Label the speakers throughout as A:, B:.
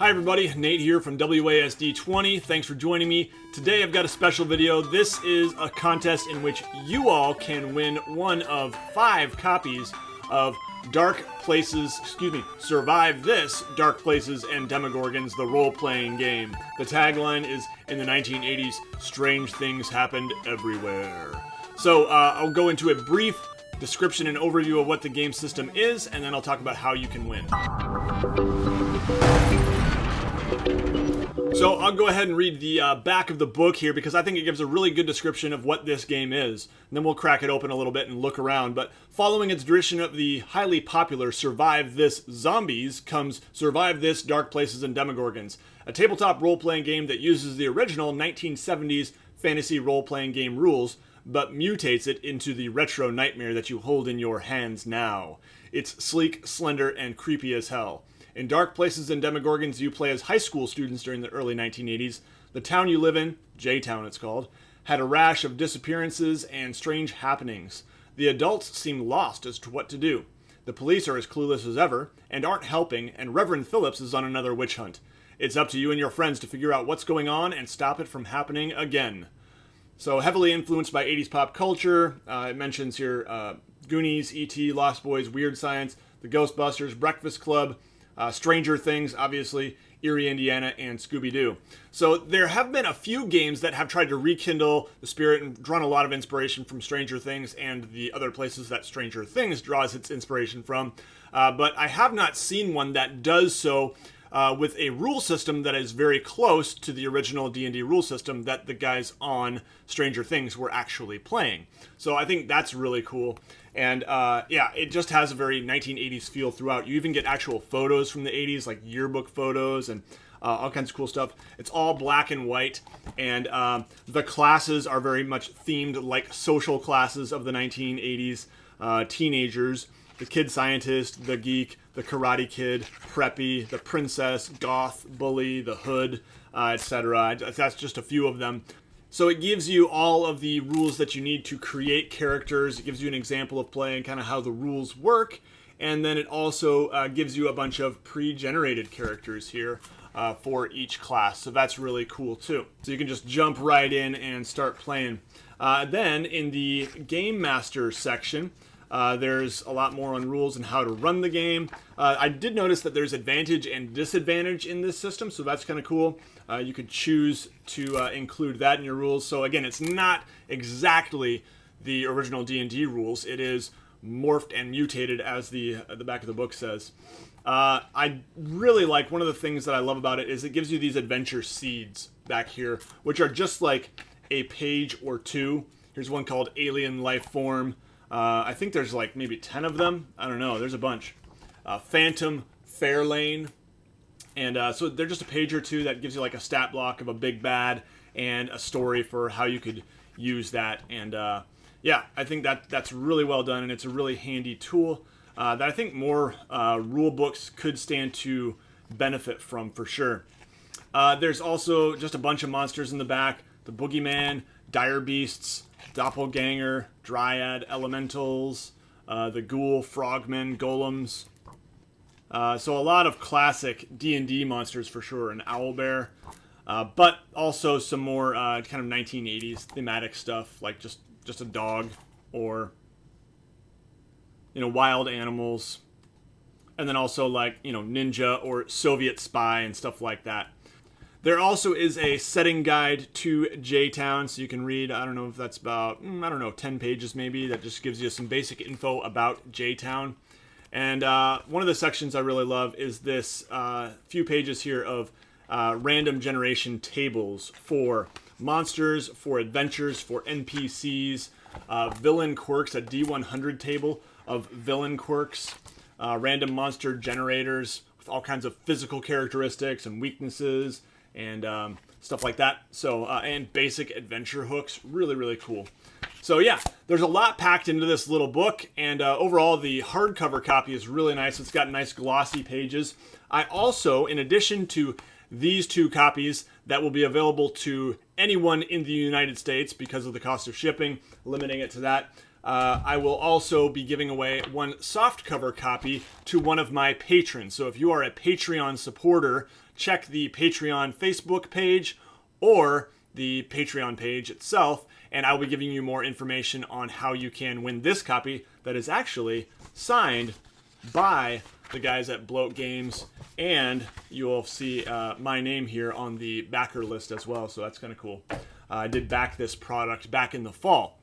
A: Hi everybody, Nate here from WASD20. Thanks for joining me. Today I've got a special video. This is a contest in which you all can win one of 5 copies of Survive This, Dark Places and Demogorgons, the role-playing game. The tagline is, in the 1980s, strange things happened everywhere. So I'll go into a brief description and overview of what the game system is, and then I'll talk about how you can win. So I'll go ahead and read the back of the book here because I think it gives a really good description of what this game is. And then we'll crack it open a little bit and look around. But following its tradition of the highly popular Survive This Zombies comes Survive This Dark Places and Demogorgons, a tabletop role-playing game that uses the original 1970s fantasy role-playing game rules, but mutates it into the retro nightmare that you hold in your hands now. It's sleek, slender, and creepy as hell. In Dark Places and Demogorgons, you play as high school students during the early 1980s. The town you live in, J-Town it's called, had a rash of disappearances and strange happenings. The adults seem lost as to what to do. The police are as clueless as ever, and aren't helping, and Reverend Phillips is on another witch hunt. It's up to you and your friends to figure out what's going on and stop it from happening again. So heavily influenced by 80s pop culture, it mentions here Goonies, E.T., Lost Boys, Weird Science, The Ghostbusters, Breakfast Club, Stranger Things, obviously, Erie, Indiana, and Scooby-Doo. So there have been a few games that have tried to rekindle the spirit and drawn a lot of inspiration from Stranger Things and the other places that Stranger Things draws its inspiration from. But I have not seen one that does so with a rule system that is very close to the original D&D rule system that the guys on Stranger Things were actually playing. So I think that's really cool. And yeah, it just has a very 1980s feel throughout. You even get actual photos from the 80s, like yearbook photos and all kinds of cool stuff. It's all black and white, and the classes are very much themed like social classes of the 1980s. Teenagers, the kid scientist, the geek, the karate kid, preppy, the princess, goth, bully, the hood, etc. That's just a few of them. So it gives you all of the rules that you need to create characters. It gives you an example of playing kind of how the rules work. And then it also gives you a bunch of pre-generated characters here for each class. So that's really cool too. So you can just jump right in and start playing. Then in the Game Master section, there's a lot more on rules and how to run the game. I did notice that there's advantage and disadvantage in this system, so that's kind of cool. You could choose to include that in your rules. So again, it's not exactly the original D&D rules. It is morphed and mutated, as the back of the book says. I really like, one of the things that I love about it is it gives you these adventure seeds back here, which are just like a page or two. Here's one called Alien Life Form. I think there's like maybe 10 of them. I don't know. There's a bunch. Phantom Fairlane. And so they're just a page or two that gives you like a stat block of a big bad and a story for how you could use that. And yeah, I think that's really well done, and it's a really handy tool that I think more rule books could stand to benefit from for sure. There's also just a bunch of monsters in the back. The Boogeyman, Dire Beasts, Doppelganger, Dryad, Elementals, the Ghoul, Frogmen, Golems. So a lot of classic D&D monsters for sure, an Owlbear. But also some more kind of 1980s thematic stuff, like just a dog or, wild animals. And then also like, ninja or Soviet spy and stuff like that. There also is a setting guide to J-Town, so you can read, I don't know if that's about, 10 pages maybe, that just gives you some basic info about J-Town. And one of the sections I really love is this few pages here of random generation tables for monsters, for adventures, for NPCs, villain quirks, a D100 table of villain quirks, random monster generators with all kinds of physical characteristics and weaknesses, and stuff like that. So, and basic adventure hooks. Really, really cool. So yeah, there's a lot packed into this little book, and overall the hardcover copy is really nice. It's got nice glossy pages. I also, in addition to these 2 copies that will be available to anyone in the United States because of the cost of shipping, limiting it to that, I will also be giving away one softcover copy to one of my patrons. So if you are a Patreon supporter, check the Patreon Facebook page or the Patreon page itself, and I'll be giving you more information on how you can win this copy that is actually signed by the guys at Bloat Games, and you'll see my name here on the backer list as well, so that's kind of cool. I did back this product back in the fall.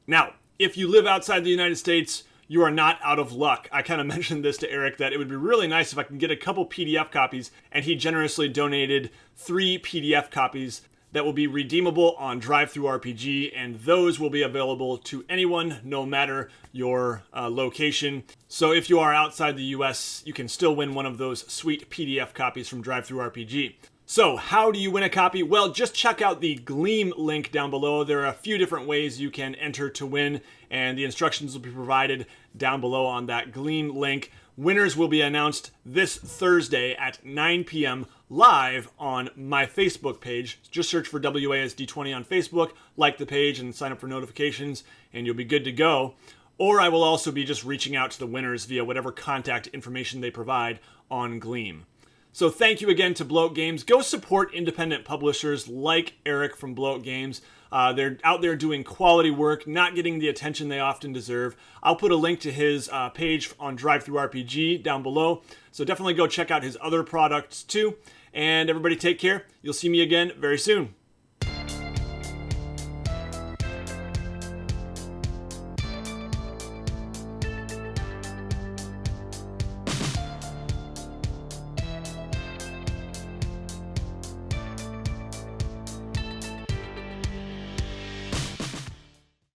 A: Now, if you live outside the United States, you are not out of luck. I kind of mentioned this to Eric that it would be really nice if I could get a couple PDF copies, and he generously donated 3 PDF copies that will be redeemable on DriveThruRPG, and those will be available to anyone, no matter your location. So if you are outside the US, you can still win one of those sweet PDF copies from DriveThruRPG. So how do you win a copy? Well, just check out the Gleam link down below. There are a few different ways you can enter to win, and the instructions will be provided down below on that Gleam link. Winners will be announced this Thursday at 9 p.m. live on my Facebook page. Just search for WASD20 on Facebook, like the page, and sign up for notifications, and you'll be good to go. Or I will also be just reaching out to the winners via whatever contact information they provide on Gleam. So thank you again to Bloat Games. Go support independent publishers like Eric from Bloat Games. They're out there doing quality work, not getting the attention they often deserve. I'll put a link to his page on DriveThruRPG down below. So definitely go check out his other products too. And everybody take care. You'll see me again very soon.